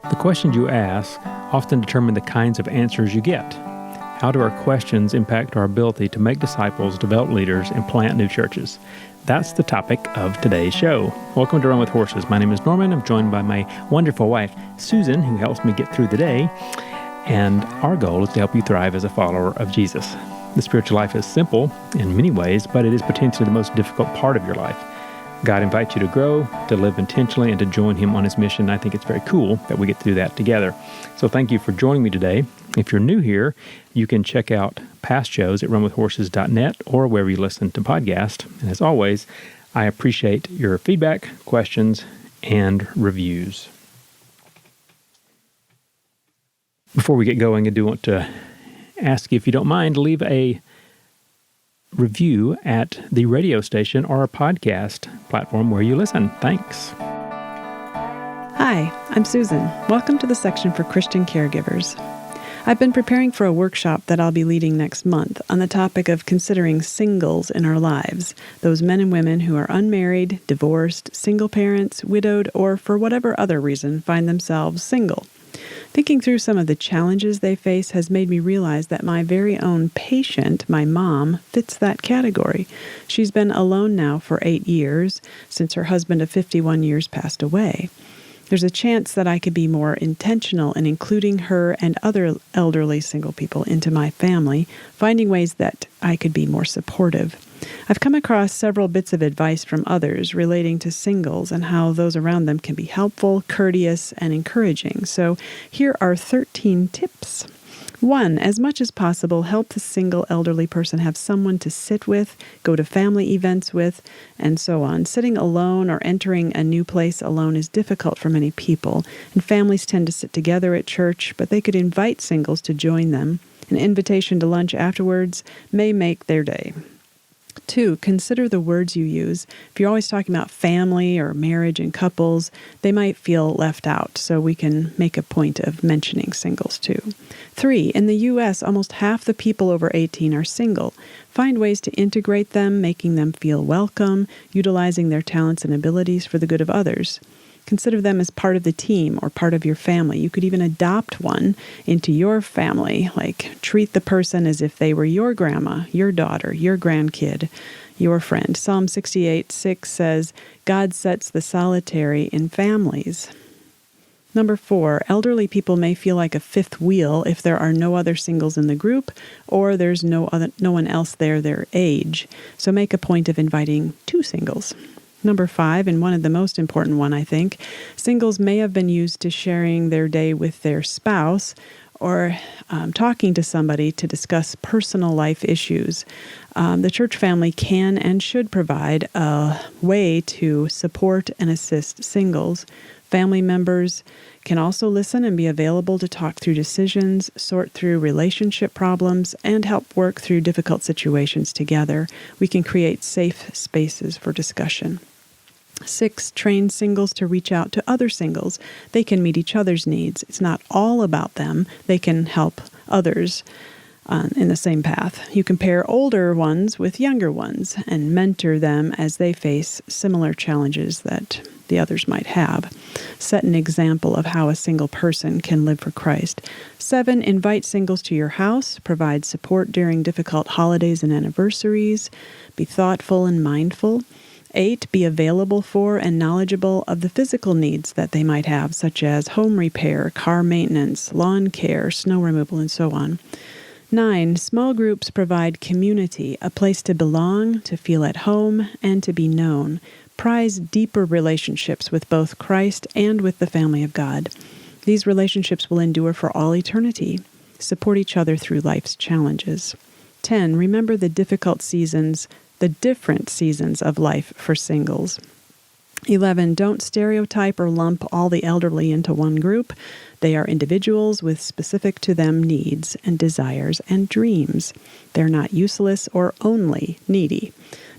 The questions you ask often determine the kinds of answers you get. How do our questions impact our ability to make disciples, develop leaders, and plant new churches? That's the topic of today's show. Welcome to Run with Horses. My name is Norman. I'm joined by my wonderful wife, Susan, who helps me get through the day. And our goal is to help you thrive as a follower of Jesus. The spiritual life is simple in many ways, but it is potentially the most difficult part of your life. God invites you to grow, to live intentionally, and to join Him on His mission. I think it's very cool that we get to do that together. So thank you for joining me today. If you're new here, you can check out past shows at runwithhorses.net or wherever you listen to podcasts. And as always, I appreciate your feedback, questions, and reviews. Before we get going, I do want to ask you, if you don't mind, leave a review at the radio station or a podcast platform where you listen. Thanks. Hi, I'm Susan. Welcome to the section for Christian caregivers. I've been preparing for a workshop that I'll be leading next month on the topic of considering singles in our lives, those men and women who are unmarried, divorced, single parents, widowed, or for whatever other reason find themselves single. Thinking through some of the challenges they face has made me realize that my very own patient, my mom, fits that category. She's been alone now for 8 years, since her husband of 51 years passed away. There's a chance that I could be more intentional in including her and other elderly single people into my family, finding ways that I could be more supportive. I've come across several bits of advice from others relating to singles and how those around them can be helpful, courteous, and encouraging. So here are 13 tips. 1, as much as possible, help the single elderly person have someone to sit with, go to family events with, and so on. Sitting alone or entering a new place alone is difficult for many people, and families tend to sit together at church, but they could invite singles to join them. An invitation to lunch afterwards may make their day. 2, consider the words you use. If you're always talking about family or marriage and couples, they might feel left out, so we can make a point of mentioning singles too. 3, in the U.S., almost half the people over 18 are single. Find ways to integrate them, making them feel welcome, utilizing their talents and abilities for the good of others. Consider them as part of the team or part of your family. You could even adopt one into your family, like treat the person as if they were your grandma, your daughter, your grandkid, your friend. Psalm 68:6 says, God sets the solitary in families. Number 4, elderly people may feel like a fifth wheel if there are no other singles in the group or there's no one else there their age. So make a point of inviting 2 singles. Number 5, and one of the most important one, I think, singles may have been used to sharing their day with their spouse or talking to somebody to discuss personal life issues. The church family can and should provide a way to support and assist singles. Family members can also listen and be available to talk through decisions, sort through relationship problems, and help work through difficult situations together. We can create safe spaces for discussion. 6, train singles to reach out to other singles. They can meet each other's needs. It's not all about them. They can help others in the same path. You can pair older ones with younger ones and mentor them as they face similar challenges that the others might have. Set an example of how a single person can live for Christ. 7, invite singles to your house. Provide support during difficult holidays and anniversaries. Be thoughtful and mindful. 8, be available for and knowledgeable of the physical needs that they might have, such as home repair, car maintenance, lawn care, snow removal, and so on. 9, small groups provide community, a place to belong, to feel at home, and to be known. Prize deeper relationships with both Christ and with the family of God. These relationships will endure for all eternity. Support each other through life's challenges. 10, remember the difficult seasons, the different seasons of life for singles. 11, don't stereotype or lump all the elderly into one group. They are individuals with specific to them needs and desires and dreams. They're not useless or only needy.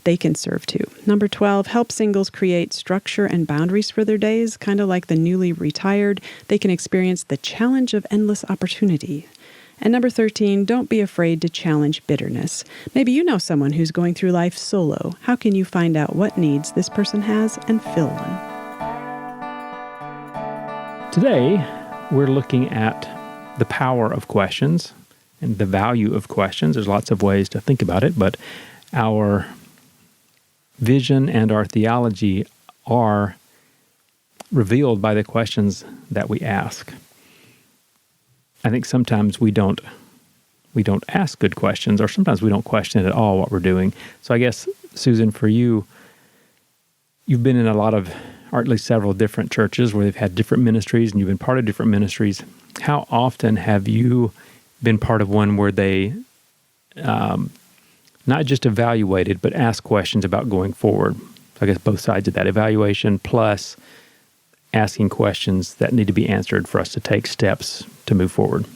They can serve too. Number 12, help singles create structure and boundaries for their days. Kind of like the newly retired, they can experience the challenge of endless opportunity. And number 13, don't be afraid to challenge bitterness. Maybe you know someone who's going through life solo. How can you find out what needs this person has and fill one? Today, we're looking at the power of questions and the value of questions. There's lots of ways to think about it, but our vision and our theology are revealed by the questions that we ask. I think sometimes we don't ask good questions, or sometimes we don't question at all what we're doing. So I guess, Susan, for you, you've been in a lot of, or at least several different churches where they've had different ministries, and you've been part of different ministries. How often have you been part of one where they not just evaluated, but asked questions about going forward? So I guess both sides of that, evaluation plus asking questions that need to be answered for us to take steps to move forward.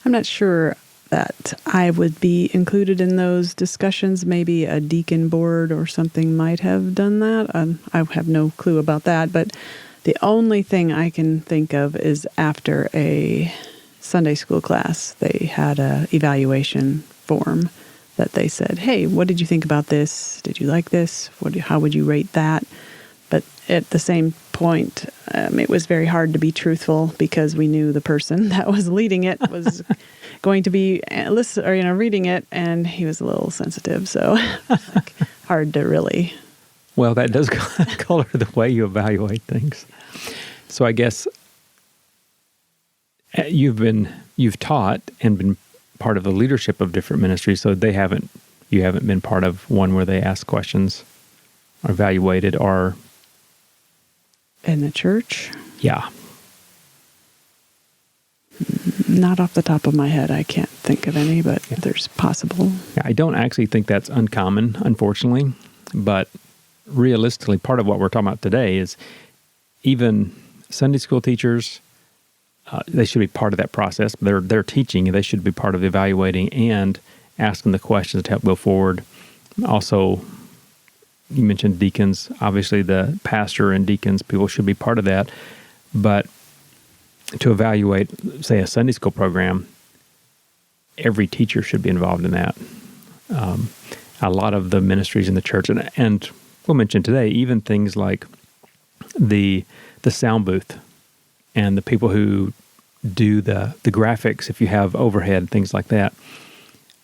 I'm not sure that I would be included in those discussions. Maybe a deacon board or something might have done that. I have no clue about that, but the only thing I can think of is after a Sunday school class, they had an evaluation form that they said, hey, what did you think about this? Did you like this? How would you rate that? But at the same point, it was very hard to be truthful because we knew the person that was leading it was going to be reading it, and he was a little sensitive, so hard to really. Well, that does color the way you evaluate things. So I guess you've taught and been part of the leadership of different ministries, so you haven't been part of one where they ask questions or evaluated or in the church? Yeah. Not off the top of my head. I can't think of any, but there's possible. Yeah, I don't actually think that's uncommon, unfortunately. But realistically, part of what we're talking about today is even Sunday school teachers, they should be part of that process. They're teaching, they should be part of evaluating and asking the questions to help go forward. Also, you mentioned deacons. Obviously, the pastor and deacons, people should be part of that. But to evaluate, say, a Sunday school program, every teacher should be involved in that. A lot of the ministries in the church, and we'll mention today, even things like the sound booth and the people who do the graphics, if you have overhead, things like that.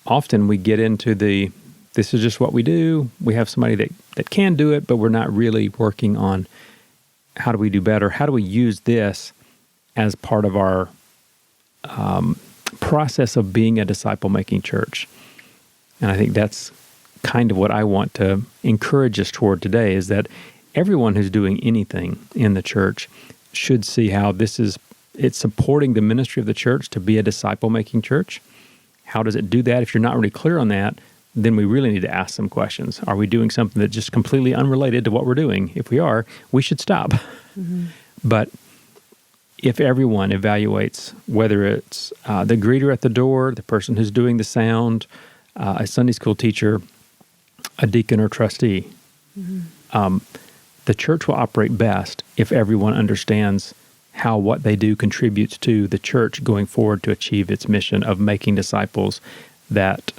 Often we get into this is just what we do. We have somebody that can do it, but we're not really working on how do we do better? How do we use this as part of our process of being a disciple-making church? And I think that's kind of what I want to encourage us toward today, is that everyone who's doing anything in the church should see how it's supporting the ministry of the church to be a disciple-making church. How does it do that? If you're not really clear on that, then we really need to ask some questions. Are we doing something that's just completely unrelated to what we're doing? If we are, we should stop. Mm-hmm. But if everyone evaluates, whether it's the greeter at the door, the person who's doing the sound, a Sunday school teacher, a deacon or trustee, mm-hmm. The church will operate best if everyone understands how what they do contributes to the church going forward to achieve its mission of making disciples that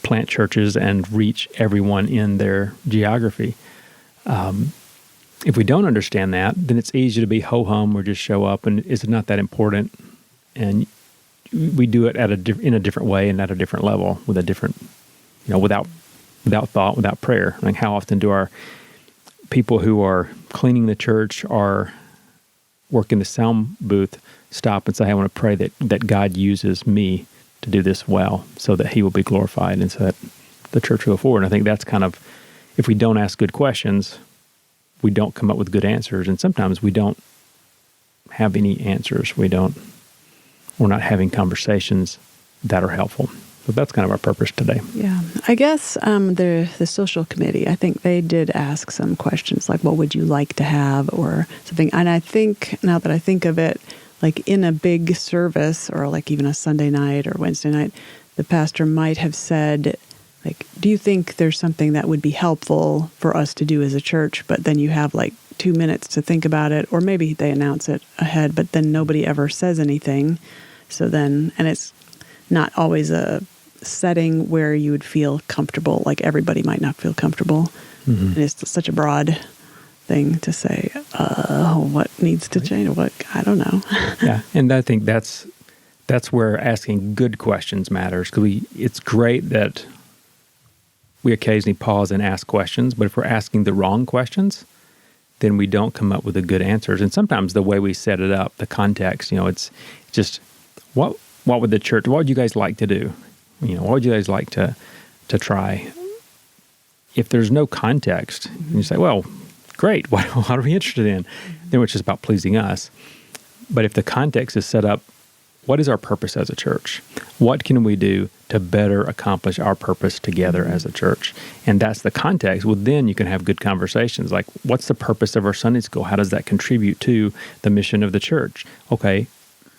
plant churches and reach everyone in their geography. If we don't understand that, then it's easy to be ho-hum or just show up, and it's not that important. And we do it in a different way and at a different level, with a different, without thought, without prayer. Like, how often do our people who are cleaning the church or work in the sound booth stop and say, I want to pray that God uses me to do this well, so that he will be glorified and so that the church will go forward. And I think that's kind of, if we don't ask good questions, we don't come up with good answers. And sometimes we don't have any answers. We're not having conversations that are helpful. So that's kind of our purpose today. Yeah. I guess the social committee, I think they did ask some questions like, what would you like to have, or something. And I think, now that I think of it, like in a big service, or like even a Sunday night or Wednesday night, the pastor might have said, like, do you think there's something that would be helpful for us to do as a church? But then you have like 2 minutes to think about it, or maybe they announce it ahead, but then nobody ever says anything. So then, and it's not always a setting where you would feel comfortable, like everybody might not feel comfortable. Mm-hmm. And it's such a broad thing to say, what needs to change. I don't know. Yeah, and I think that's where asking good questions matters, because it's great that we occasionally pause and ask questions, but if we're asking the wrong questions, then we don't come up with the good answers. And sometimes the way we set it up, the context, it's just what would the church, what would you guys like to do? What would you guys like to try? If there's no context, and you say, well, great, what are we interested in? Then it's just about pleasing us. But if the context is set up, what is our purpose as a church? What can we do to better accomplish our purpose together as a church? And that's the context. Well, then you can have good conversations like, what's the purpose of our Sunday school? How does that contribute to the mission of the church? Okay,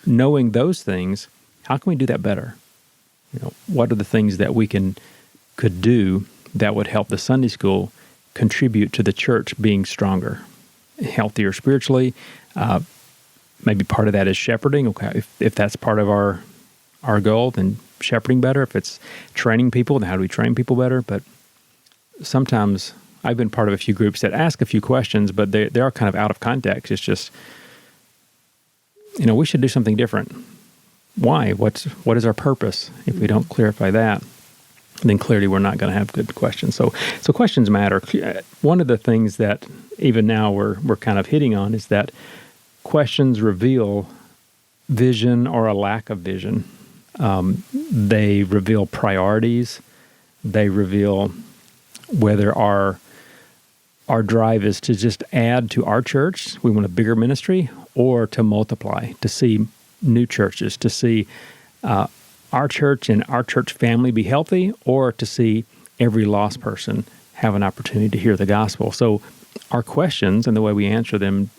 knowing those things, how can we do that better? What are the things that we could do that would help the Sunday school contribute to the church being stronger, healthier spiritually? Maybe part of that is shepherding. Okay, if that's part of our goal, then shepherding better. If it's training people, then how do we train people better? But sometimes I've been part of a few groups that ask a few questions, but they are kind of out of context. It's just, we should do something different. Why? What is our purpose? If we don't clarify that, then clearly we're not going to have good questions. So questions matter. One of the things that even now we're kind of hitting on is that questions reveal vision or a lack of vision. They reveal priorities. They reveal whether our drive is to just add to our church, we want a bigger ministry, or to multiply, to see new churches, to see our church and our church family be healthy, or to see every lost person have an opportunity to hear the gospel. So our questions and the way we answer them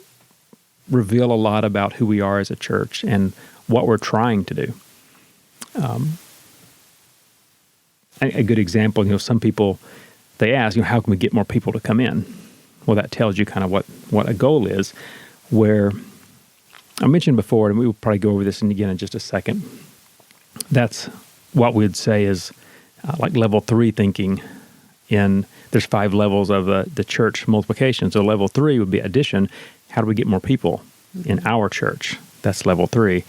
reveal a lot about who we are as a church and what we're trying to do. A good example, some people, they ask, how can we get more people to come in? Well, that tells you kind of what a goal is, where I mentioned before, and we will probably go over this again in just a second, that's what we'd say is like level 3 thinking. There's 5 levels of the church multiplication. So level 3 would be addition. How do we get more people in our church? That's level 3.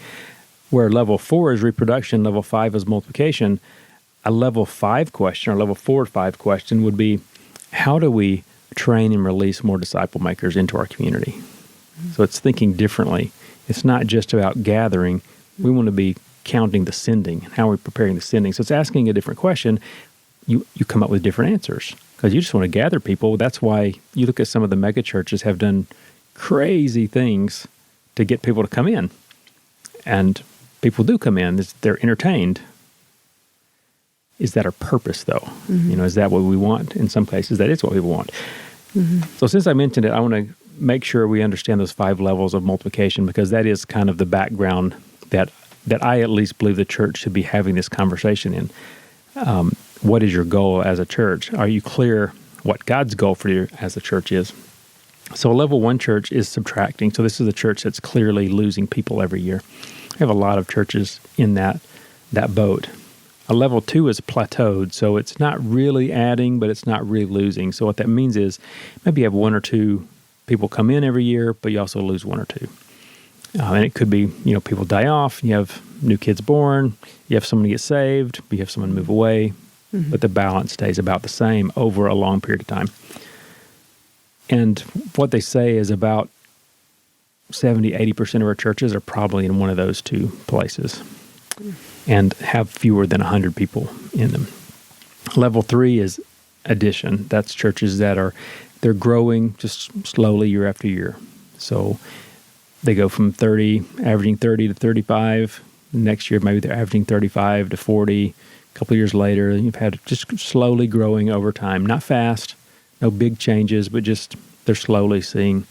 Where level 4 is reproduction, level 5 is multiplication. A level 5 question, or level 4 or 5 question would be, how do we train and release more disciple makers into our community? So it's thinking differently. It's not just about gathering. We want to be counting the sending. How are we preparing the sending? So it's asking a different question. You come up with different answers because you just want to gather people. That's why you look at some of the mega churches have done crazy things to get people to come in. And people do come in. They're entertained. Is that our purpose, though? Mm-hmm. Is that what we want? In some cases, that is what people want. Mm-hmm. So since I mentioned it, I want to make sure we understand those 5 levels of multiplication, because that is kind of the background that I at least believe the church should be having this conversation in. What is your goal as a church? Are you clear what God's goal for you as a church is? So a level 1 church is subtracting. So this is a church that's clearly losing people every year. We have a lot of churches in that boat. A level 2 is plateaued. So it's not really adding, but it's not really losing. So what that means is maybe you have 1 or 2 people come in every year, but you also lose 1 or 2. And it could be, people die off, you have new kids born, you have someone get saved, you have someone move away, but the balance stays about the same over a long period of time. And what they say is about 70-80% of our churches are probably in one of those 2 places and have fewer than 100 people in them. Level 3 is addition. That's churches that they're growing just slowly year after year. So they go from averaging 30 to 35. Next year, maybe they're averaging 35 to 40. A couple of years later, you've had just slowly growing over time. Not fast, no big changes, but just they're slowly seeing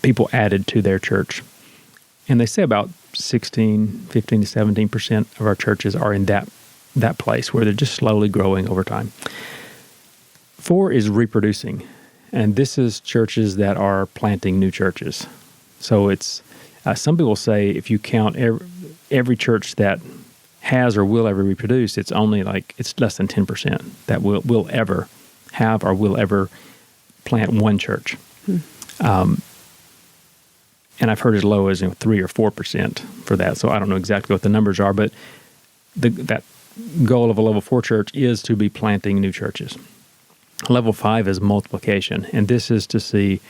people added to their church. And they say about 15 to 17% of our churches are in that place where they're just slowly growing over time. 4 is reproducing. And this is churches that are planting new churches. So it's some people say if you count every church that has or will ever reproduce, it's only it's less than 10% that will ever have or will ever plant one church. And I've heard as low as 3 or 4% for that. So I don't know exactly what the numbers are, but that goal of a level 4 church is to be planting new churches. Level 5 is multiplication, and this is to see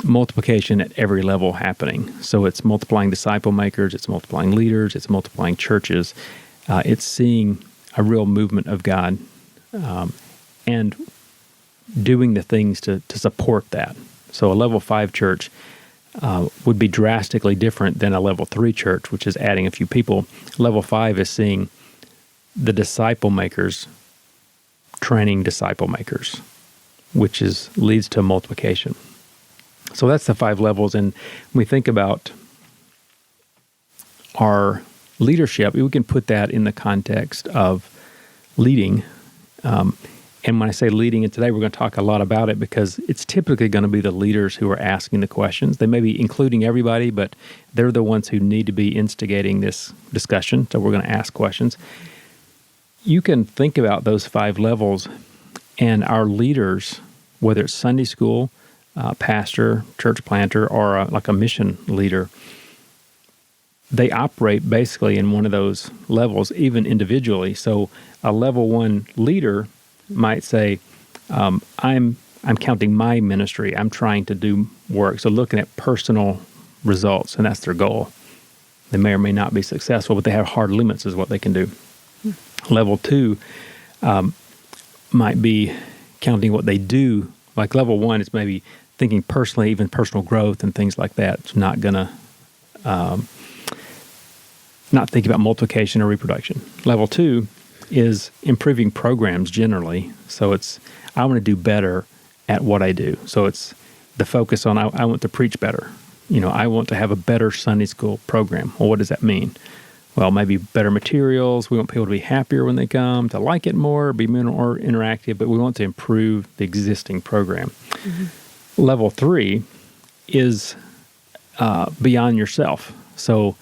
multiplication at every level happening. So it's multiplying disciple makers, it's multiplying leaders, it's multiplying churches. It's seeing a real movement of God and doing the things to support that. So a level 5 church would be drastically different than a level 3 church, which is adding a few people. Level 5 is seeing the disciple makers training disciple makers, which leads to multiplication. So that's the 5 levels. And when we think about our leadership, we can put that in the context of leading. And when I say leading, and today we're going to talk a lot about it because it's typically going to be the leaders who are asking the questions. They may be including everybody, but they're the ones who need to be instigating this discussion. So we're going to ask questions. You can think about those 5 levels, and our leaders, whether it's Sunday school, pastor, church planter, or like a mission leader, they operate basically in one of those levels, even individually. So a level 1 leader might say, I'm counting my ministry. I'm trying to do work. So looking at personal results, and that's their goal. They may or may not be successful, but they have hard limits is what they can do. Level 2 might be counting what they do. Like level 1 is maybe thinking personally, even personal growth and things like that. It's not going to not think about multiplication or reproduction. Level 2 is improving programs generally. So I want to do better at what I do. So it's the focus on I want to preach better. I want to have a better Sunday school program. Well, what does that mean? Well, maybe better materials. We want people to be happier when they come, to like it more, be more interactive, but we want to improve the existing program. Mm-hmm. Level 3 is beyond yourself. So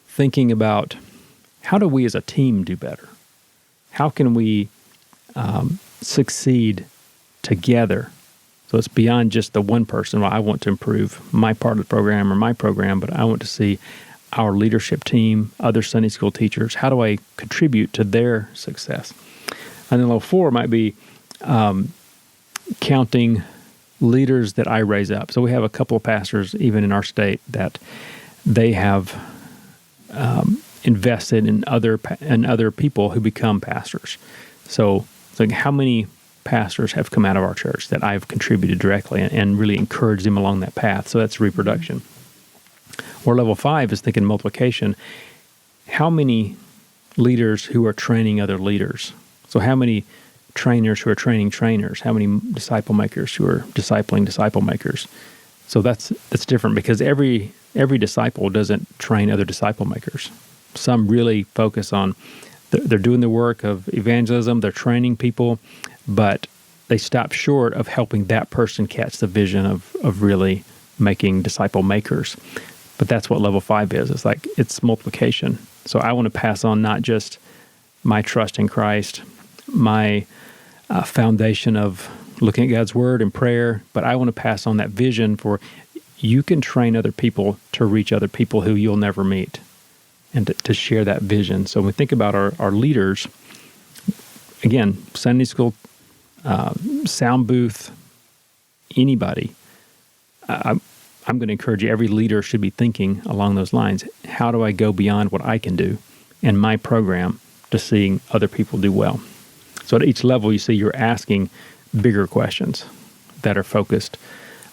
thinking about how do we as a team do better? How can we succeed together? So it's beyond just the one person. Well, I want to improve my part of the program or my program, but I want to see our leadership team, other Sunday school teachers. How do I contribute to their success? And then level 4 might be counting leaders that I raise up. So we have a couple of pastors, even in our state, that they have invested in other people who become pastors. So it's like how many pastors have come out of our church that I've contributed directly and really encouraged them along that path. So that's reproduction. Or level 5 is thinking multiplication. How many leaders who are training other leaders? So how many trainers who are training trainers? How many disciple makers who are discipling disciple makers? So that's different because every disciple doesn't train other disciple makers. Some really focus on, they're doing the work of evangelism, they're training people, but they stop short of helping that person catch the vision of really making disciple makers. But that's what level 5 is. It's multiplication. So I want to pass on not just my trust in Christ, my foundation of looking at God's word and prayer, but I want to pass on that vision for you can train other people to reach other people who you'll never meet and to share that vision. So when we think about our leaders, again, Sunday school, sound booth, anybody, I'm going to encourage you, every leader should be thinking along those lines. How do I go beyond what I can do in my program to seeing other people do well? So at each level, you see you're asking bigger questions that are focused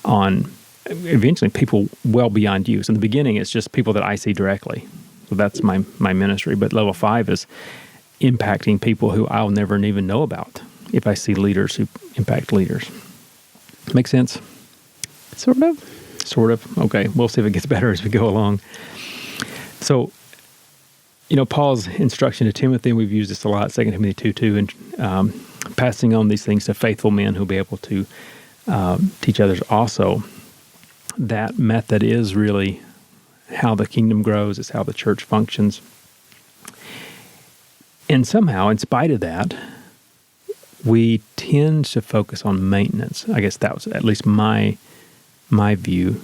on eventually people well beyond you. So in the beginning, it's just people that I see directly. So that's my ministry. But level 5 is impacting people who I'll never even know about if I see leaders who impact leaders. Make sense? Sort of. Sort of. Okay. We'll see if it gets better as we go along. So, Paul's instruction to Timothy, and we've used this a lot, 2 Timothy 2:2, and passing on these things to faithful men who'll be able to teach others also. That method is really how the kingdom grows. It's how the church functions. And somehow, in spite of that, we tend to focus on maintenance. I guess that was at least my my view.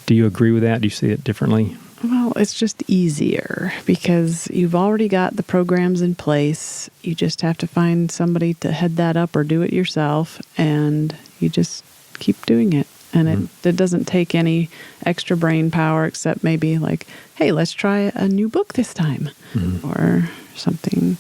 Do you agree with that? Do you see it differently? Well, it's just easier because you've already got the programs in place. You just have to find somebody to head that up or do it yourself, and you just keep doing it. And it doesn't take any extra brain power except maybe like, hey, let's try a new book this time or something.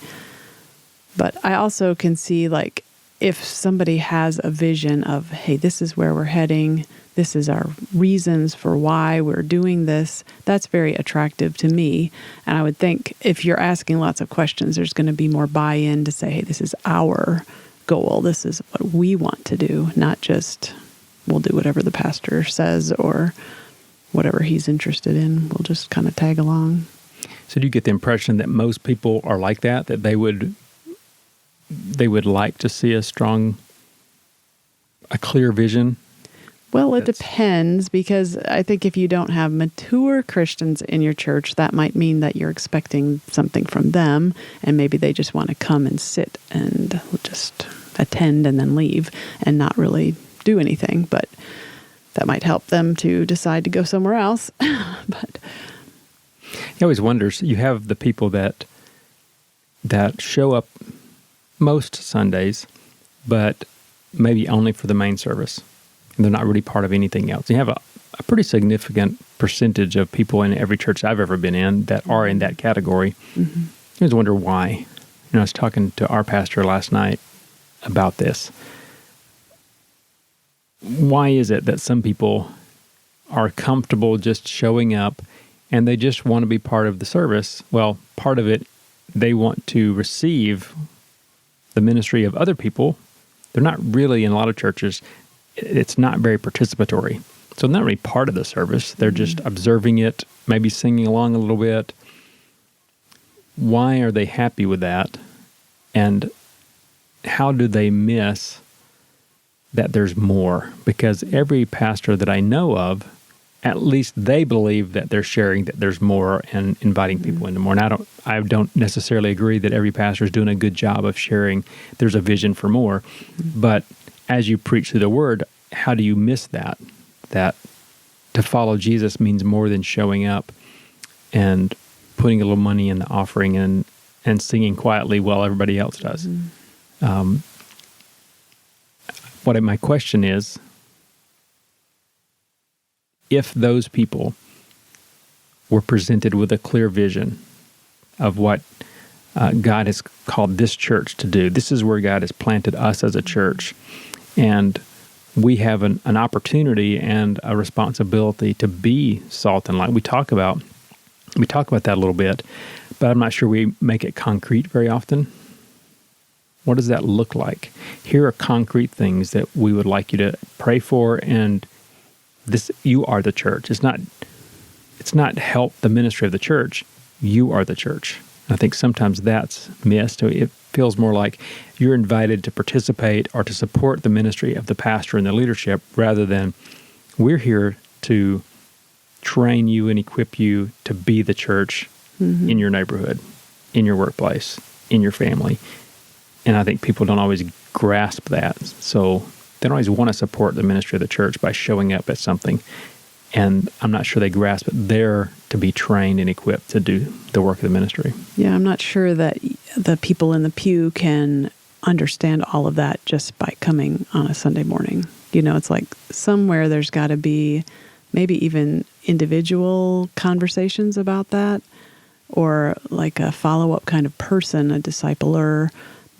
But I also can see, like, if somebody has a vision of, hey, this is where we're heading, this is our reasons for why we're doing this, that's very attractive to me. And I would think if you're asking lots of questions, there's going to be more buy-in to say, hey, this is our goal. This is what we want to do, not just we'll do whatever the pastor says or whatever he's interested in. We'll just kind of tag along. So do you get the impression that most people are like that they would like to see a clear vision? Well, it depends, because I think if you don't have mature Christians in your church, that might mean that you're expecting something from them, and maybe they just want to come and sit and just attend and then leave and not really do anything. But that might help them to decide to go somewhere else. But I always wonder, you have the people that show up most Sundays, but maybe only for the main service. And they're not really part of anything else. You have a pretty significant percentage of people in every church I've ever been in that are in that category. I always wonder why. I was talking to our pastor last night about this. Why is it that some people are comfortable just showing up and they just want to be part of the service? Well, part of it, they want to receive the ministry of other people. They're not really, in a lot of churches, it's not very participatory. So they're not really part of the service. They're just observing it, maybe singing along a little bit. Why are they happy with that? And how do they miss that there's more? Because every pastor that I know of, at least they believe that they're sharing that there's more and inviting people into more. And I don't necessarily agree that every pastor is doing a good job of sharing there's a vision for more. But as you preach through the Word, how do you miss that? That to follow Jesus means more than showing up and putting a little money in the offering and singing quietly while everybody else does. My question is, if those people were presented with a clear vision of what God has called this church to do, this is where God has planted us as a church, and we have an opportunity and a responsibility to be salt and light. We talk about that a little bit, but I'm not sure we make it concrete very often. What does that look like? Here are concrete things that we would like you to pray for, and this, you are the church. It's not help the ministry of the church. You are the church. I think sometimes that's missed. It feels more like you're invited to participate or to support the ministry of the pastor and the leadership, rather than we're here to train you and equip you to be the church in your neighborhood, in your workplace, in your family. And I think people don't always grasp that. So they don't always want to support the ministry of the church by showing up at something. And I'm not sure they grasp it. They're to be trained and equipped to do the work of the ministry. Yeah, I'm not sure that the people in the pew can understand all of that just by coming on a Sunday morning. It's like somewhere there's got to be maybe even individual conversations about that, or like a follow-up kind of person, a discipler,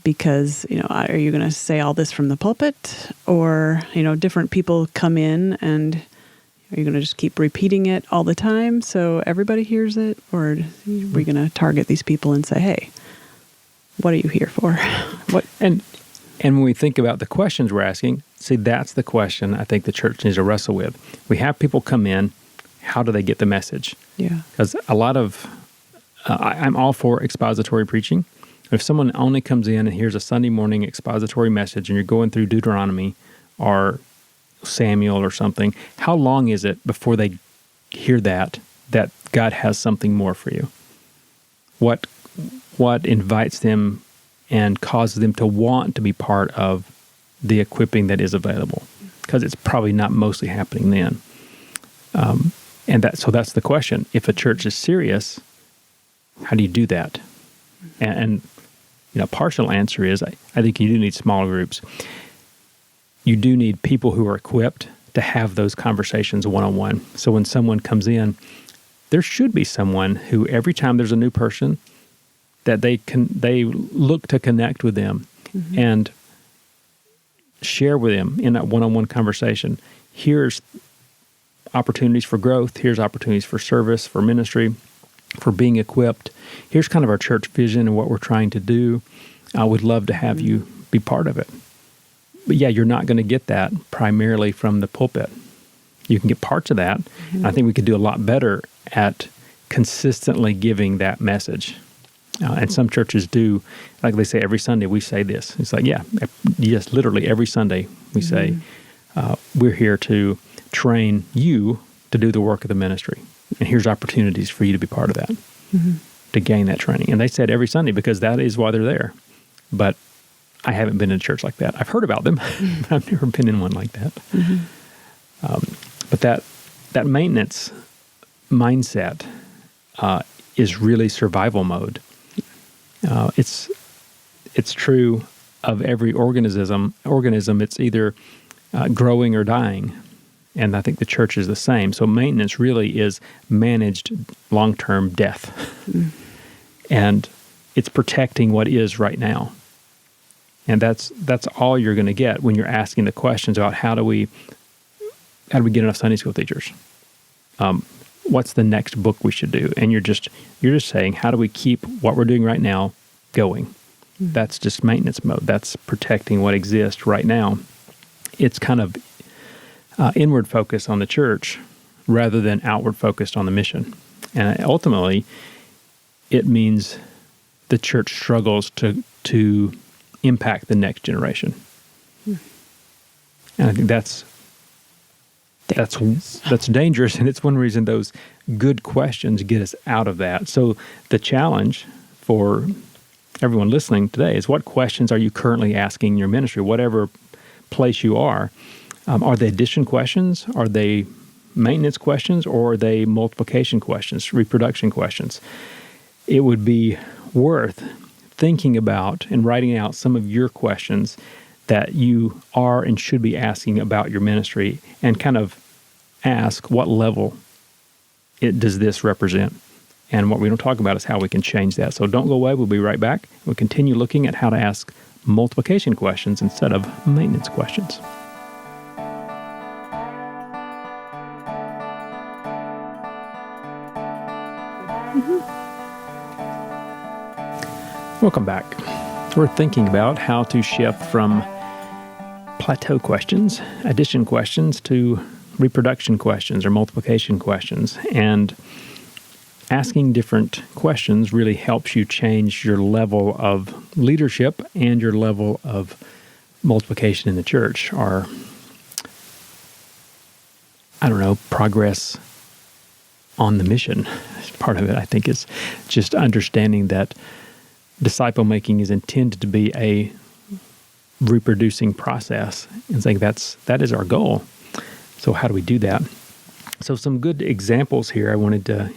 because, are you going to say all this from the pulpit? Or, different people come in, and are you going to just keep repeating it all the time so everybody hears it? Or are we going to target these people and say, hey, what are you here for? What? And when we think about the questions we're asking, see, that's the question I think the church needs to wrestle with. We have people come in, how do they get the message? Yeah. Because a lot of, I'm all for expository preaching. If someone only comes in and hears a Sunday morning expository message and you're going through Deuteronomy or Samuel or something, how long is it before they hear that God has something more for you? What invites them and causes them to want to be part of the equipping that is available? because it's probably not mostly happening then. So that's the question. If a church is serious, how do you do that? And partial answer is I think you do need smaller groups. You do need people who are equipped to have those conversations one-on-one. So when someone comes in, there should be someone who every time there's a new person that they look to connect with them and share with them in that one-on-one conversation. Here's opportunities for growth. Here's opportunities for service, for ministry, for being equipped. Here's kind of our church vision and what we're trying to do. I would love to have you be part of it. But yeah, you're not going to get that primarily from the pulpit. You can get parts of that. And I think we could do a lot better at consistently giving that message. And some churches do, like they say every Sunday, we say this. It's like, yes, literally every Sunday we say, we're here to train you to do the work of the ministry. And here's opportunities for you to be part of that, to gain that training. And they said every Sunday because that is why they're there. But I haven't been in a church like that. I've heard about them, but I've never been in one like that. But that maintenance mindset is really survival mode. It's true of every organism. It's either growing or dying. And I think the church is the same. So maintenance really is managed long-term death. And it's protecting what is right now. And that's all you're going to get when you're asking the questions about how do we get enough Sunday school teachers? What's the next book we should do? And you're just saying, how do we keep what we're doing right now going? That's just maintenance mode. That's protecting what exists right now. It's kind of inward focus on the church rather than outward focused on the mission. And ultimately, it means the church struggles to impact the next generation. And I think that's dangerous, and it's one reason those good questions get us out of that. So the challenge for everyone listening today is, what questions are you currently asking in your ministry, whatever place you are? Are they addition questions? Are they maintenance questions? Or are they multiplication questions, reproduction questions? It would be worth thinking about and writing out some of your questions that you are and should be asking about your ministry, and kind of ask, what level does this represent? And what we don't talk about is how we can change that. So don't go away. We'll be right back. We'll continue looking at how to ask multiplication questions instead of maintenance questions. Welcome back. We're thinking about how to shift from plateau questions, addition questions, to reproduction questions or multiplication questions. And asking different questions really helps you change your level of leadership and your level of multiplication in the church, or, progress on the mission. Part of it, I think, is just understanding that disciple making is intended to be a reproducing process, and saying that is our goal. So how do we do that? So some good examples here. I wanted to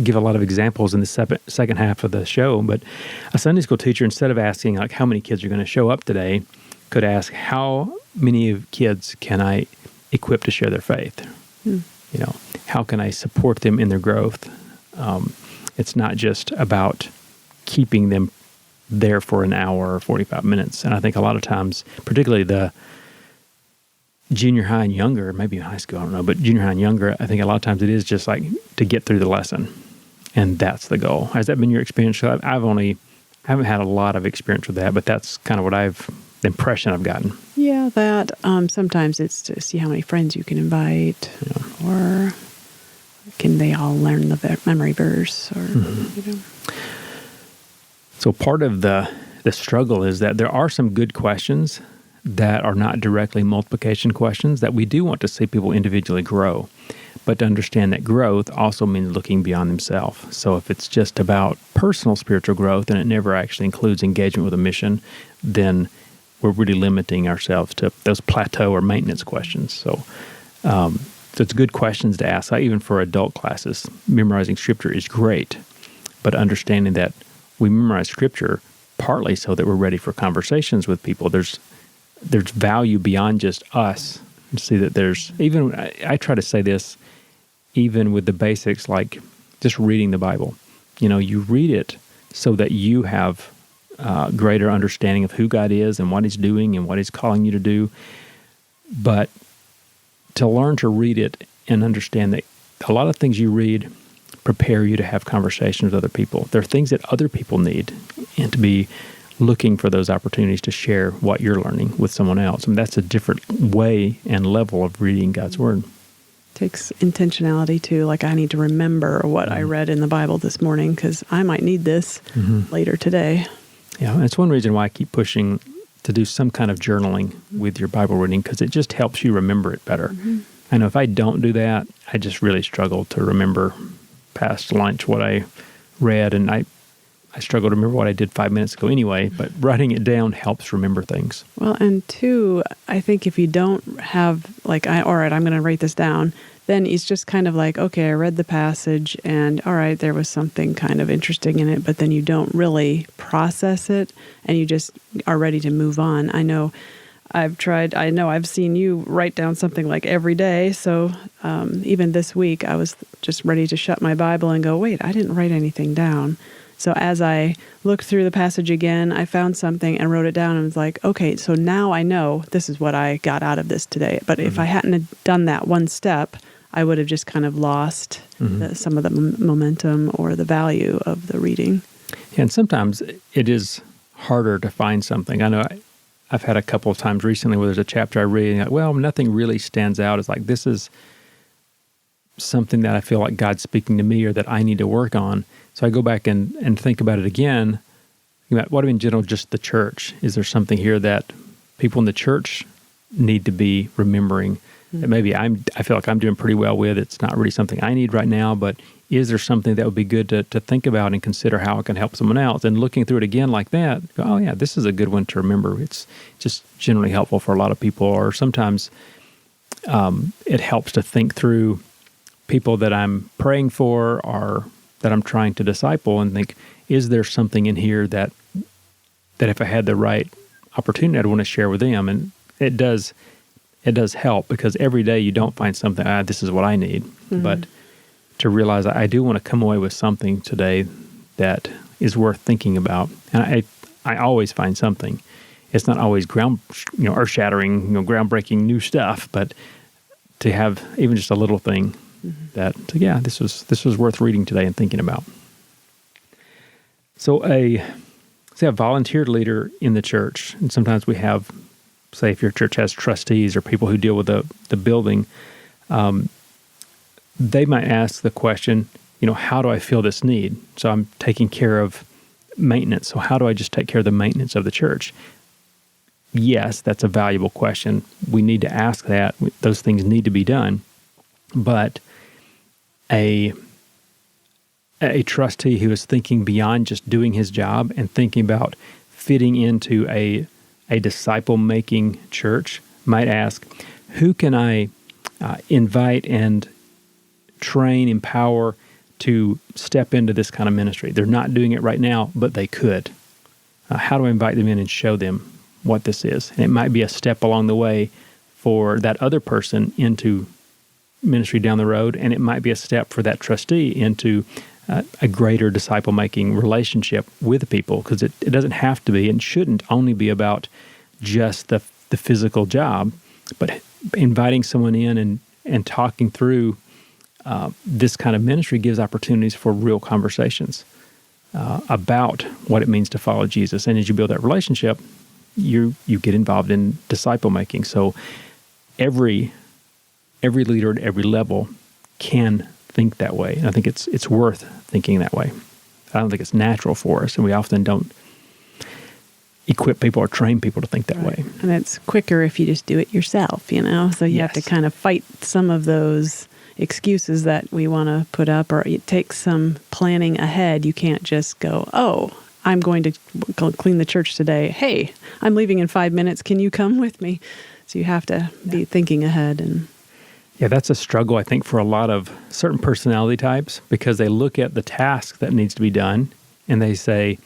give a lot of examples in the second half of the show, but a Sunday school teacher, instead of asking like how many kids are going to show up today, could ask, how many kids can I equip to share their faith? How can I support them in their growth? It's not just about keeping them there for an hour or 45 minutes. And I think a lot of times, particularly the junior high and younger, maybe in high school, I don't know, but junior high and younger, I think a lot of times it is just like to get through the lesson. And that's the goal. Has that been your experience? I haven't had a lot of experience with that, but that's kind of what the impression I've gotten. Yeah, that sometimes it's to see how many friends you can invite, or can they all learn the memory verse, or, So part of the struggle is that there are some good questions that are not directly multiplication questions that we do want to see people individually grow. But to understand that growth also means looking beyond themselves. So if it's just about personal spiritual growth and it never actually includes engagement with a mission, then we're really limiting ourselves to those plateau or maintenance questions. So it's good questions to ask. Even for adult classes, memorizing Scripture is great, but understanding that we memorize Scripture partly so that we're ready for conversations with people. There's value beyond just us. And see that I try to say this even with the basics, like just reading the Bible. You read it so that you have greater understanding of who God is and what He's doing and what He's calling you to do. But to learn to read it and understand that a lot of things you read prepare you to have conversations with other people. There are things that other people need, and to be looking for those opportunities to share what you're learning with someone else. That's a different way and level of reading God's Word. Takes intentionality too. Like, I need to remember what I read in the Bible this morning because I might need this later today. Yeah, and it's one reason why I keep pushing to do some kind of journaling with your Bible reading, because it just helps you remember it better. I know if I don't do that, I just really struggle to remember past lunch what I read, and I struggle to remember what I did 5 minutes ago anyway, but writing it down helps remember things. Well, and two, I think if you don't have, like, all right, I'm going to write this down, then it's just kind of like, okay, I read the passage, and all right, there was something kind of interesting in it, but then you don't really process it, and you just are ready to move on. I know I've seen you write down something like every day, so even this week, I was just ready to shut my Bible and go, wait, I didn't write anything down. So as I looked through the passage again, I found something and wrote it down and was like, okay, so now I know this is what I got out of this today. But if I hadn't have done that one step, I would have just kind of lost some of the momentum or the value of the reading. Yeah, and sometimes it is harder to find something. I know I've had a couple of times recently where there's a chapter I read and well, nothing really stands out. It's like, this is something that I feel like God's speaking to me or that I need to work on. So I go back and think about it again. What in general, just the church? Is there something here that people in the church need to be remembering that maybe I feel like I'm doing pretty well with? It's not really something I need right now, but is there something that would be good to think about and consider how it can help someone else? And looking through it again like that, go, oh yeah, this is a good one to remember. It's just generally helpful for a lot of people. Or sometimes it helps to think through people that I'm praying for or that I'm trying to disciple and think, is there something in here that if I had the right opportunity, I'd want to share with them? And it does help, because every day you don't find something, this is what I need. But to realize I do want to come away with something today that is worth thinking about. And I always find something. It's not always earth-shattering, groundbreaking new stuff, but to have even just a little thing that, this was worth reading today and thinking about. So a volunteer leader in the church, and sometimes we have, say if your church has trustees or people who deal with the building, they might ask the question, how do I feel this need? So I'm taking care of maintenance. So how do I just take care of the maintenance of the church? Yes, that's a valuable question. We need to ask that. Those things need to be done. But a trustee who is thinking beyond just doing his job and thinking about fitting into a disciple-making church might ask, who can I invite and train, empower to step into this kind of ministry? They're not doing it right now, but they could. How do I invite them in and show them what this is? And it might be a step along the way for that other person into ministry down the road, and it might be a step for that trustee into a greater disciple-making relationship with people, because it doesn't have to be and shouldn't only be about just the physical job, but inviting someone in and talking through this kind of ministry gives opportunities for real conversations about what it means to follow Jesus. And as you build that relationship, you get involved in disciple-making. So every leader at every level can think that way. And I think it's worth thinking that way. I don't think it's natural for us, and we often don't equip people or train people to think that way. And it's quicker if you just do it yourself, So you have to kind of fight some of those excuses that we want to put up, or it takes some planning ahead. You can't just go, oh, I'm going to clean the church today. Hey, I'm leaving in 5 minutes. Can you come with me? So you have to be thinking ahead. And yeah, that's a struggle, I think, for a lot of certain personality types, because they look at the task that needs to be done and they say,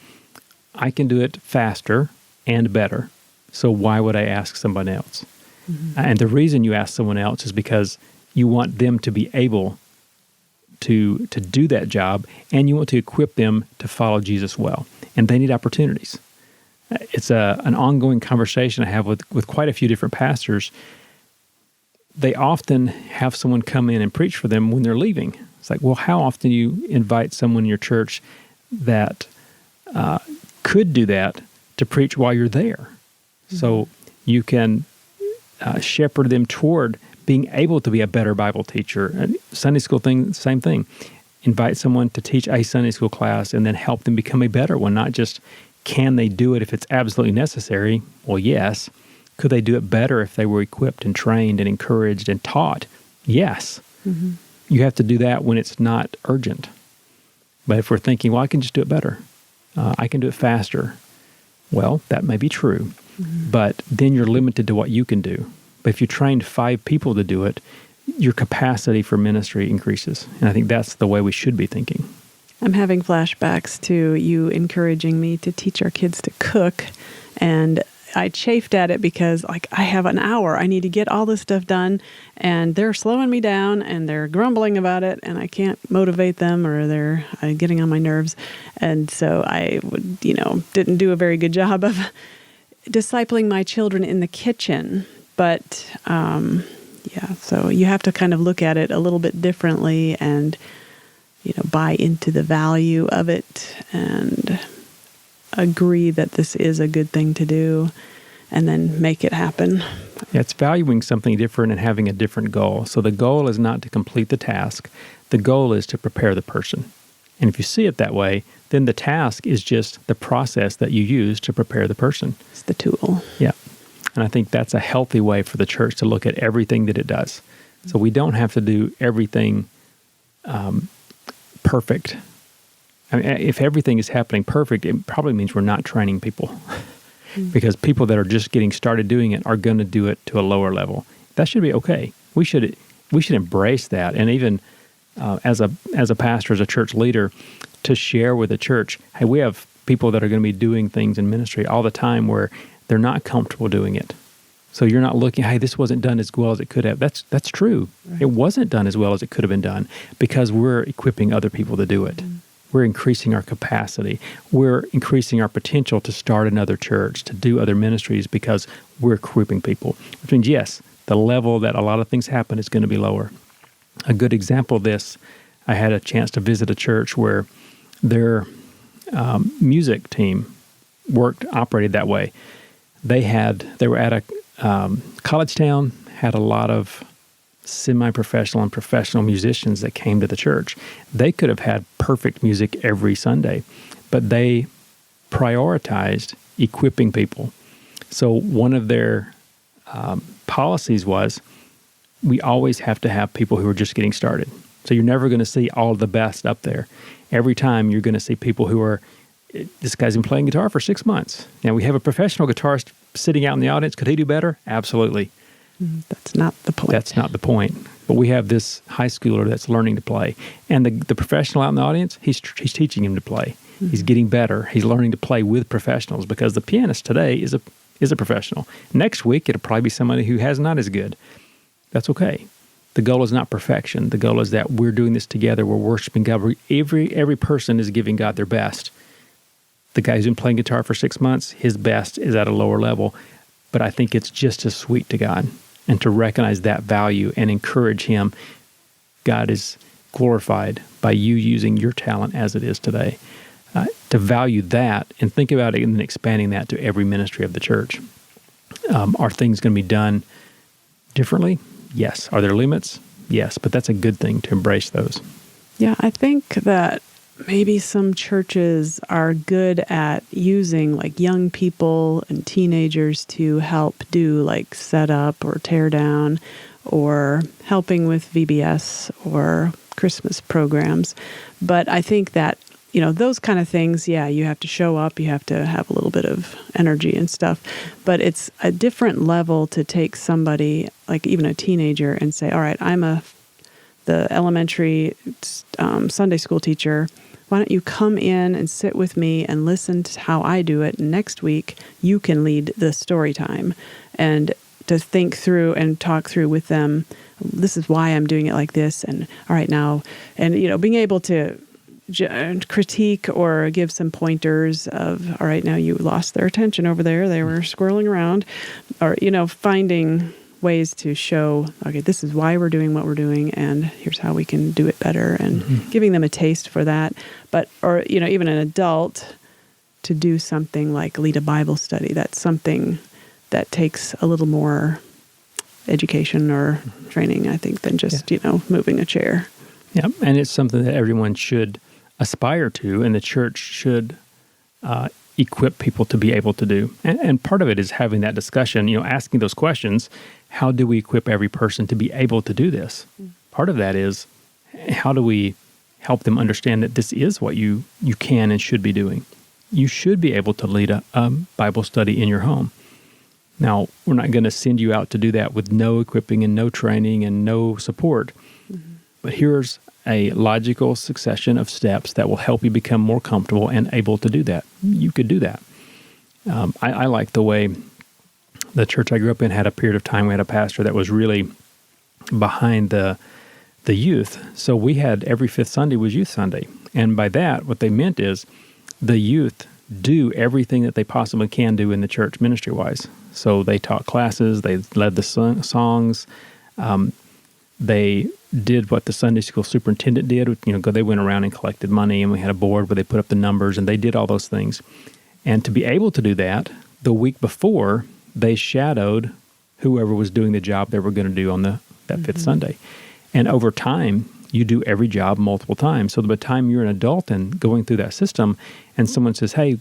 I can do it faster and better, so why would I ask someone else? Mm-hmm. And the reason you ask someone else is because you want them to be able to do that job, and you want to equip them to follow Jesus well. And they need opportunities. It's an ongoing conversation I have with quite a few different pastors. They often have someone come in and preach for them when they're leaving. It's like, well, how often do you invite someone in your church that could do that to preach while you're there? Mm-hmm. So you can shepherd them toward being able to be a better Bible teacher. Sunday school thing, same thing. Invite someone to teach a Sunday school class and then help them become a better one. Not just, can they do it if it's absolutely necessary? Well, yes. Could they do it better if they were equipped and trained and encouraged and taught? Yes. Mm-hmm. You have to do that when it's not urgent. But if we're thinking, well, I can just do it better, I can do it faster, well, that may be true. Mm-hmm. But then you're limited to what you can do. But if you trained 5 people to do it, your capacity for ministry increases. And I think that's the way we should be thinking. I'm having flashbacks to you encouraging me to teach our kids to cook. And I chafed at it because, like, I have an hour. I need to get all this stuff done. And they're slowing me down and they're grumbling about it. And I can't motivate them, or they're getting on my nerves. And so I didn't do a very good job of discipling my children in the kitchen. But, so you have to kind of look at it a little bit differently and, buy into the value of it and agree that this is a good thing to do, and then make it happen. Yeah, it's valuing something different and having a different goal. So the goal is not to complete the task. The goal is to prepare the person. And if you see it that way, then the task is just the process that you use to prepare the person. It's the tool. Yeah. And I think that's a healthy way for the church to look at everything that it does. So we don't have to do everything perfect. I mean, if everything is happening perfect, it probably means we're not training people. Because people that are just getting started doing it are going to do it to a lower level. That should be okay. We should embrace that. And even as a pastor, as a church leader, to share with the church, hey, we have people that are going to be doing things in ministry all the time where they're not comfortable doing it. So you're not looking, hey, this wasn't done as well as it could have. That's true. Right. It wasn't done as well as it could have been done because we're equipping other people to do it. Mm-hmm. We're increasing our capacity. We're increasing our potential to start another church, to do other ministries because we're equipping people. Which means, yes, the level that a lot of things happen is going to be lower. A good example of this, I had a chance to visit a church where their music team operated that way. They were at a college town, had a lot of semi-professional and professional musicians that came to the church. They could have had perfect music every Sunday, but they prioritized equipping people. So one of their policies was, we always have to have people who are just getting started. So you're never going to see all the best up there. Every time you're going to see people who are, this guy's been playing guitar for 6 months. Now we have a professional guitarist sitting out in the audience. Could he do better? Absolutely. That's not the point. That's not the point. But we have this high schooler that's learning to play. And the professional out in the audience, he's teaching him to play. Mm-hmm. He's getting better. He's learning to play with professionals because the pianist today is a professional. Next week, it'll probably be somebody who has not as good. That's okay. The goal is not perfection. The goal is that we're doing this together. We're worshiping God. Every person is giving God their best. The guy who's been playing guitar for 6 months, his best is at a lower level. But I think it's just as sweet to God. And to recognize that value and encourage him, God is glorified by you using your talent as it is today. To value that and think about it and then expanding that to every ministry of the church. Are things going to be done differently? Yes. Are there limits? Yes. But that's a good thing to embrace those. Yeah, I think that maybe some churches are good at using like young people and teenagers to help do like set up or tear down or helping with VBS or Christmas programs. But I think that those kind of things, you have to show up, you have to have a little bit of energy and stuff. But it's a different level to take somebody, like even a teenager, and say, all right, I'm the elementary Sunday school teacher. Why don't you come in and sit with me and listen to how I do it? And next week, you can lead the story time. And to think through and talk through with them, this is why I'm doing it like this. And all right now, and, being able to critique or give some pointers of, all right, now you lost their attention over there. They were squirreling around. Or, finding ways to show, okay, this is why we're doing what we're doing, and here's how we can do it better, and giving them a taste for that. But, or, even an adult to do something like lead a Bible study. That's something that takes a little more education or training, I think, than just, moving a chair. Yeah, and it's something that everyone should aspire to, and the church should equip people to be able to do. And part of it is having that discussion, asking those questions. How do we equip every person to be able to do this? Part of that is, how do we help them understand that this is what you can and should be doing? You should be able to lead a Bible study in your home. Now, we're not going to send you out to do that with no equipping and no training and no support. But here's a logical succession of steps that will help you become more comfortable and able to do that. You could do that. I like the way the church I grew up in had a period of time. We had a pastor that was really behind the youth. So we had every fifth Sunday was Youth Sunday. And by that, what they meant is the youth do everything that they possibly can do in the church ministry-wise. So they taught classes, they led the songs, they did what the Sunday school superintendent did. They went around and collected money, and we had a board where they put up the numbers, and they did all those things. And to be able to do that, the week before, they shadowed whoever was doing the job they were going to do on that fifth Sunday. And over time, you do every job multiple times. So by the time you're an adult and going through that system, and someone says, hey,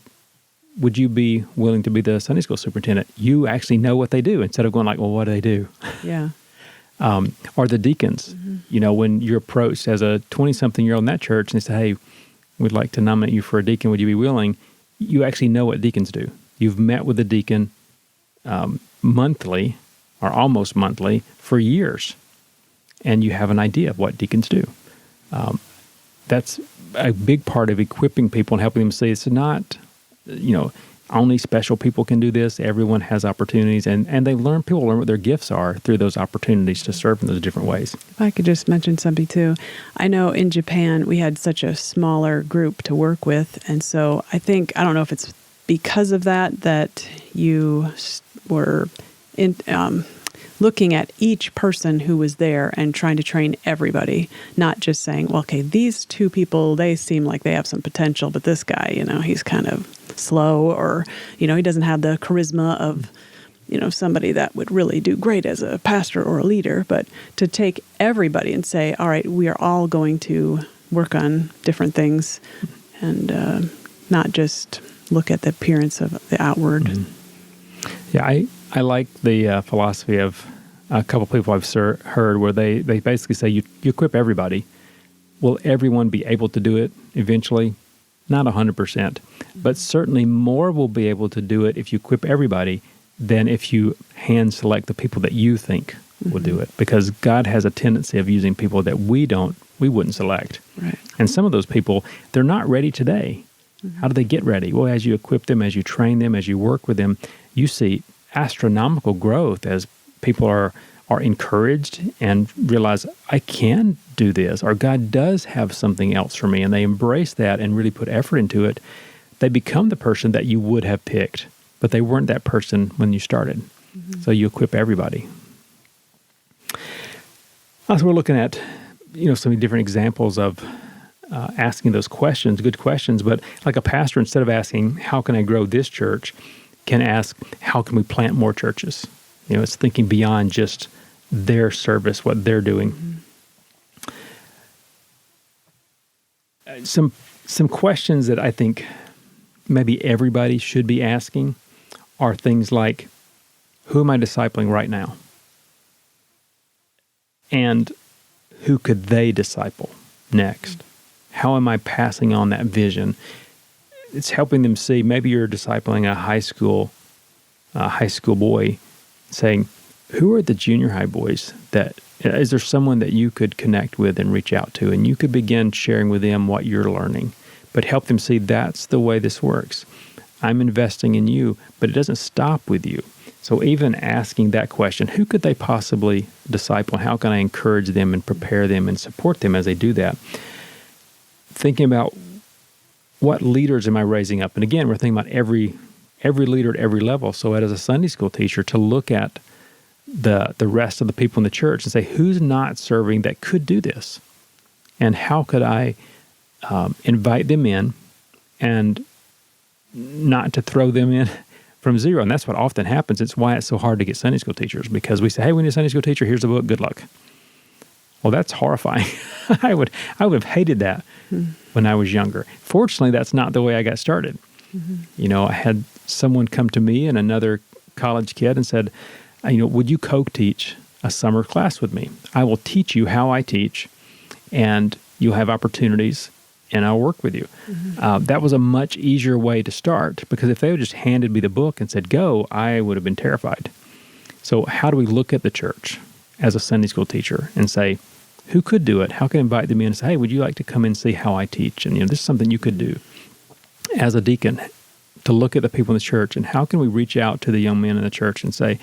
would you be willing to be the Sunday school superintendent? You actually know what they do, instead of going like, well, what do they do? Yeah. Or the deacons, when you're approached as a 20-something-year-old in that church and they say, hey, we'd like to nominate you for a deacon, would you be willing? You actually know what deacons do. You've met with the deacon monthly or almost monthly for years, and you have an idea of what deacons do. That's a big part of equipping people and helping them see it's not, only special people can do this. Everyone has opportunities, and people learn what their gifts are through those opportunities to serve in those different ways. If I could just mention something too. I know in Japan, we had such a smaller group to work with, and so I don't know if it's because of that you were looking at each person who was there and trying to train everybody, not just saying, well, okay, these two people, they seem like they have some potential, but this guy, he's kind of slow, or, he doesn't have the charisma of, somebody that would really do great as a pastor or a leader. But to take everybody and say, all right, we are all going to work on different things, and not just look at the appearance of the outward. Yeah, I like the philosophy of a couple of people I've heard where they basically say you equip everybody. Will everyone be able to do it eventually? Not 100%, but certainly more will be able to do it if you equip everybody than if you hand select the people that you think will do it. Because God has a tendency of using people that we wouldn't select. Right. And some of those people, they're not ready today. How do they get ready? Well, as you equip them, as you train them, as you work with them, you see astronomical growth as people are encouraged and realize, I can do this, or God does have something else for me, and they embrace that and really put effort into it. They become the person that you would have picked, but they weren't that person when you started. So you equip everybody. So we're looking at, some different examples of asking those questions, good questions, but like a pastor, instead of asking, how can I grow this church, can ask, how can we plant more churches? It's thinking beyond just their service, what they're doing. Some questions that I think maybe everybody should be asking are things like, who am I discipling right now? And who could they disciple next? How am I passing on that vision? It's helping them see, maybe you're discipling a high school boy, saying, who are the junior high boys is there someone that you could connect with and reach out to, and you could begin sharing with them what you're learning, but help them see that's the way this works. I'm investing in you, but it doesn't stop with you. So even asking that question, who could they possibly disciple? How can I encourage them and prepare them and support them as they do that? Thinking about what leaders am I raising up? And again, we're thinking about every leader at every level. So as a Sunday school teacher, to look at the rest of the people in the church and say, who's not serving that could do this? And how could I invite them in and not to throw them in from zero? And that's what often happens. It's why it's so hard to get Sunday school teachers, because we say, hey, we need a Sunday school teacher. Here's the book. Good luck. Well, that's horrifying. I would have hated that when I was younger. Fortunately, that's not the way I got started. Mm-hmm. I had someone come to me and another college kid and said, would you co-teach a summer class with me? I will teach you how I teach, and you'll have opportunities, and I'll work with you. Mm-hmm. That was a much easier way to start, because if they had just handed me the book and said, go, I would have been terrified. So how do we look at the church as a Sunday school teacher and say, who could do it? How can I invite them in and say, hey, would you like to come and see how I teach? And this is something you could do as a deacon, to look at the people in the church, and how can we reach out to the young men in the church and say,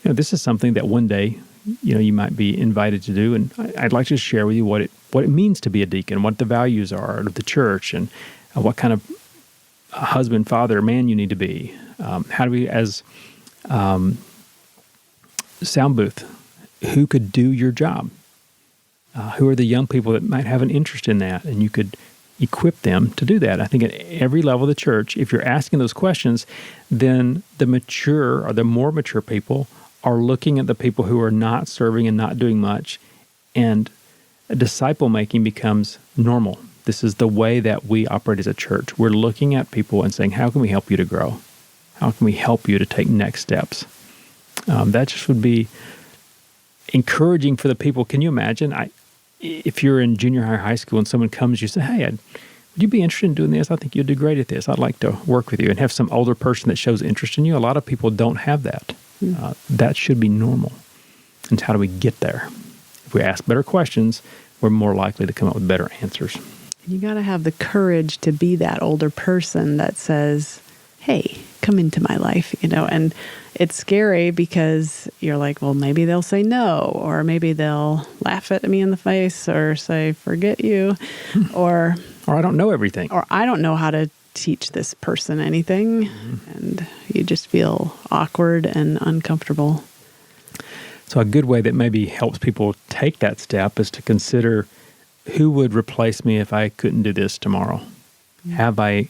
this is something that one day, you might be invited to do, and I'd like to share with you what it means to be a deacon, what the values are of the church, and what kind of husband, father, man you need to be. How do we, as sound booth, who could do your job? Who are the young people that might have an interest in that, and you could equip them to do that? I think at every level of the church, if you're asking those questions, then the mature or the more mature people are looking at the people who are not serving and not doing much, and disciple making becomes normal. This is the way that we operate as a church. We're looking at people and saying, how can we help you to grow? How can we help you to take next steps? That just would be encouraging for the people. Can you imagine? If you're in junior high, high school, and someone comes, you say, hey, would you be interested in doing this? I think you'd do great at this. I'd like to work with you, and have some older person that shows interest in you. A lot of people don't have that. That should be normal. And how do we get there? If we ask better questions, we're more likely to come up with better answers. You got to have the courage to be that older person that says, hey, come into my life, and it's scary because you're like, well, maybe they'll say no, or maybe they'll laugh at me in the face, or say, forget you, or I don't know everything. Or I don't know how to teach this person anything. Mm-hmm. And you just feel awkward and uncomfortable. So a good way that maybe helps people take that step is to consider, who would replace me if I couldn't do this tomorrow? Mm-hmm. Have I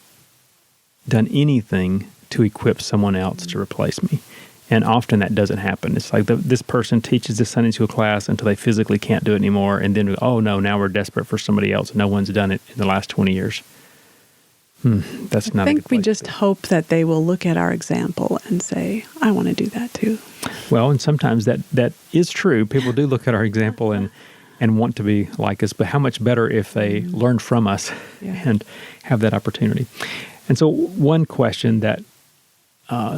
done anything to equip someone else to replace me? And often that doesn't happen. It's like this person teaches this Sunday school class until they physically can't do it anymore, and then, oh no, now we're desperate for somebody else. No one's done it in the last 20 years. That's not a good place. I think we just hope that they will look at our example and say, I want to do that too. Well, and sometimes that is true. People do look at our example and want to be like us, but how much better if they learn from us and have that opportunity. And so one question that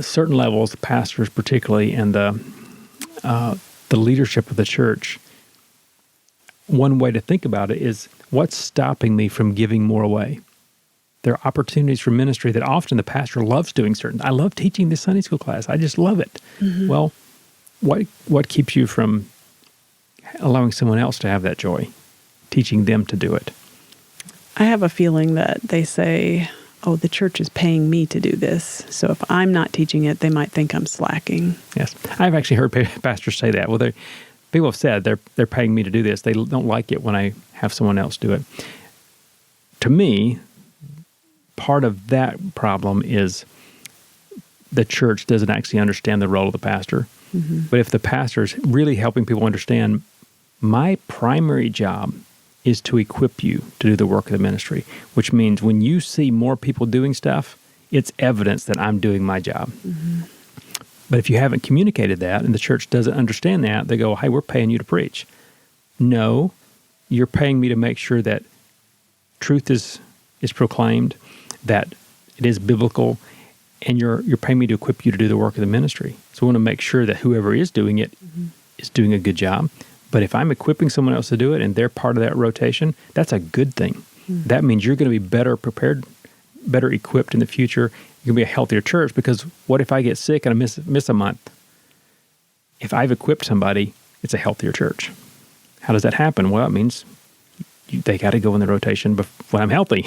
certain levels, pastors particularly, and the leadership of the church, one way to think about it is, what's stopping me from giving more away? There are opportunities for ministry that often the pastor loves doing certain. I love teaching this Sunday school class. I just love it. Mm-hmm. Well, what keeps you from allowing someone else to have that joy, teaching them to do it? I have a feeling that they say, oh, the church is paying me to do this, so if I'm not teaching it, they might think I'm slacking. Yes. I've actually heard pastors say that. Well, people have said they're paying me to do this. They don't like it when I have someone else do it. To me, part of that problem is the church doesn't actually understand the role of the pastor. Mm-hmm. But if the pastor is really helping people understand, my primary job is to equip you to do the work of the ministry, which means when you see more people doing stuff, it's evidence that I'm doing my job. Mm-hmm. But if you haven't communicated that and the church doesn't understand that, they go, hey, we're paying you to preach. No, you're paying me to make sure that truth is proclaimed, that it is biblical, and you're paying me to equip you to do the work of the ministry. So we want to make sure that whoever is doing it is doing a good job. But if I'm equipping someone else to do it and they're part of that rotation, that's a good thing. That means you're going to be better prepared, better equipped in the future. You're going to be a healthier church, because what if I get sick and I miss a month? If I've equipped somebody, it's a healthier church. How does that happen? Well, it means they got to go in the rotation when I'm healthy.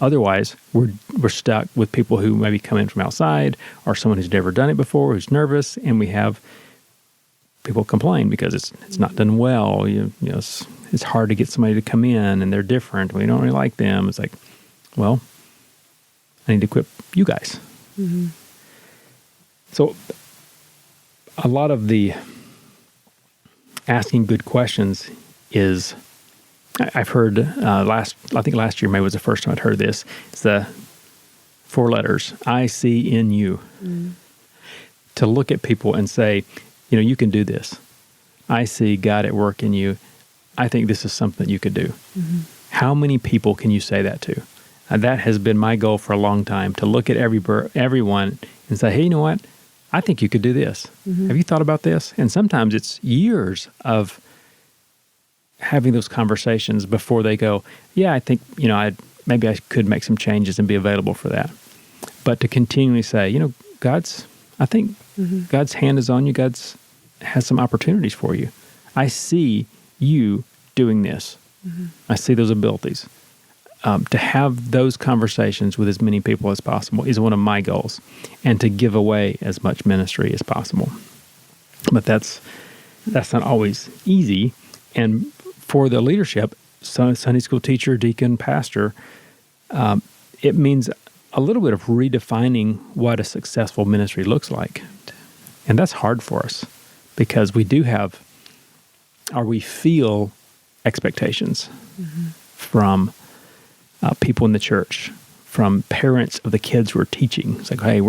Otherwise, we're stuck with people who maybe come in from outside, or someone who's never done it before, who's nervous, and we have people complain because it's not done well. It's hard to get somebody to come in, and they're different. We don't really like them. It's like, well, I need to equip you guys. So a lot of the asking good questions is, I've heard I think last year maybe was the first time I'd heard this. It's the 4 letters, I see in you. To look at people and say, you can do this. I see God at work in you. I think this is something you could do. How many people can you say that to? That has been my goal for a long time, to look at everyone and say, hey, you know what? I think you could do this. Have you thought about this? And sometimes it's years of having those conversations before they go, yeah, I think, maybe I could make some changes and be available for that. But to continually say, God's hand is on you. God's has some opportunities for you. I see you doing this. I see those abilities. To have those conversations with as many people as possible is one of my goals, and to give away as much ministry as possible. But that's not always easy. And for the leadership, Sunday school teacher, deacon, pastor, it means a little bit of redefining what a successful ministry looks like. And that's hard for us, because we feel expectations from people in the church, from parents of the kids who are teaching. It's like, hey,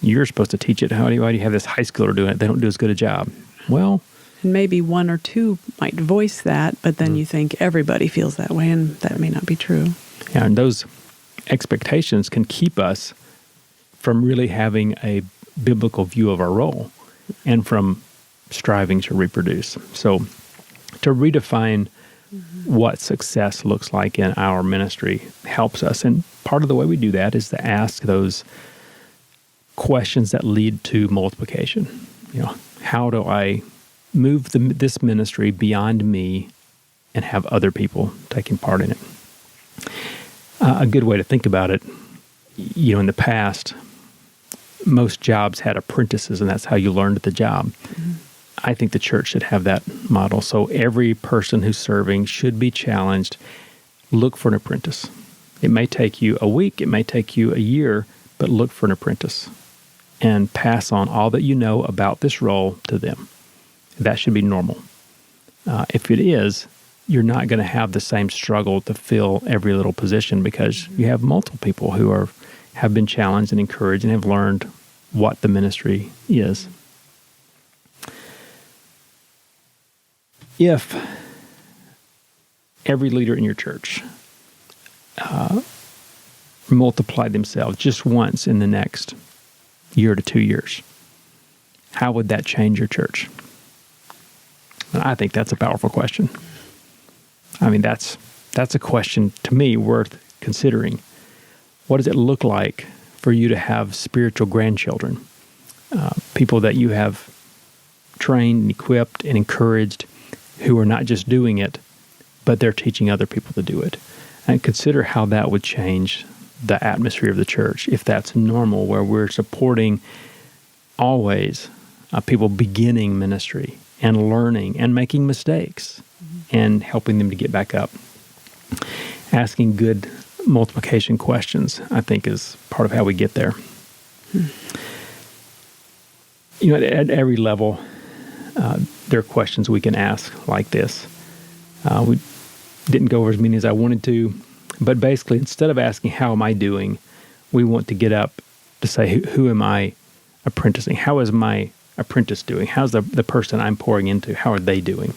you're supposed to teach it. Why do you have this high schooler doing it? They don't do as good a job. Well, and maybe 1 or 2 might voice that, but then you think everybody feels that way, and that may not be true. Yeah, and those expectations can keep us from really having a biblical view of our role and from striving to reproduce. So to redefine what success looks like in our ministry helps us. And part of the way we do that is to ask those questions that lead to multiplication. How do I move this ministry beyond me and have other people taking part in it? A good way to think about it, in the past, most jobs had apprentices, and that's how you learned the job. I think the church should have that model. So every person who's serving should be challenged. Look for an apprentice. It may take you a week, it may take you a year, but look for an apprentice and pass on all that you know about this role to them. That should be normal. If it is, you're not going to have the same struggle to fill every little position, because you have multiple people who have been challenged and encouraged and have learned what the ministry is. If every leader in your church multiplied themselves just once in the next year to 2 years, how would that change your church? And I think that's a powerful question. I mean, that's a question to me worth considering. What does it look like for you to have spiritual grandchildren, people that you have trained and equipped and encouraged, who are not just doing it, but they're teaching other people to do it? And consider how that would change the atmosphere of the church if that's normal, where we're supporting always people beginning ministry and learning and making mistakes and helping them to get back up. Asking good multiplication questions, I think, is part of how we get there. At every level, there are questions we can ask like this. We didn't go over as many as I wanted to, but basically, instead of asking, how am I doing, we want to get up to say, who am I apprenticing? How is my apprentice doing? How's the person I'm pouring into, how are they doing?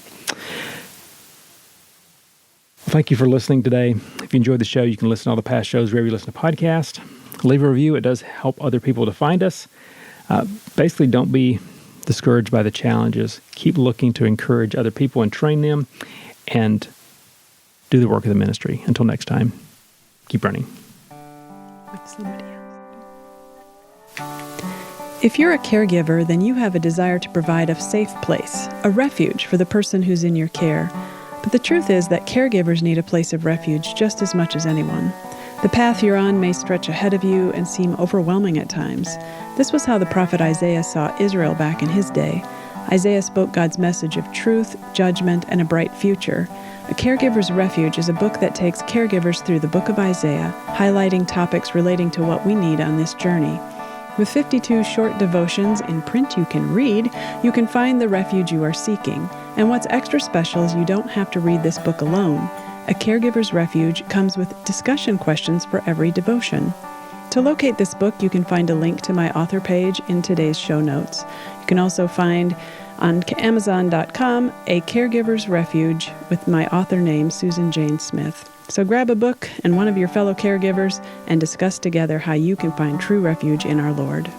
Thank you for listening today. If you enjoyed the show, you can listen to all the past shows wherever you listen to podcasts. Leave a review. It does help other people to find us. Basically, don't be discouraged by the challenges. Keep looking to encourage other people and train them and do the work of the ministry. Until next time, keep running. With somebody else. If you're a caregiver, then you have a desire to provide a safe place, a refuge for the person who's in your care. But the truth is that caregivers need a place of refuge just as much as anyone. The path you're on may stretch ahead of you and seem overwhelming at times. This was how the prophet Isaiah saw Israel back in his day. Isaiah spoke God's message of truth, judgment, and a bright future. A Caregiver's Refuge is a book that takes caregivers through the book of Isaiah, highlighting topics relating to what we need on this journey. With 52 short devotions in print you can read, you can find the refuge you are seeking. And what's extra special is you don't have to read this book alone. A Caregiver's Refuge comes with discussion questions for every devotion. To locate this book, you can find a link to my author page in today's show notes. You can also find on Amazon.com a Caregiver's Refuge with my author name, Susan Jane Smith. So grab a book and one of your fellow caregivers and discuss together how you can find true refuge in our Lord.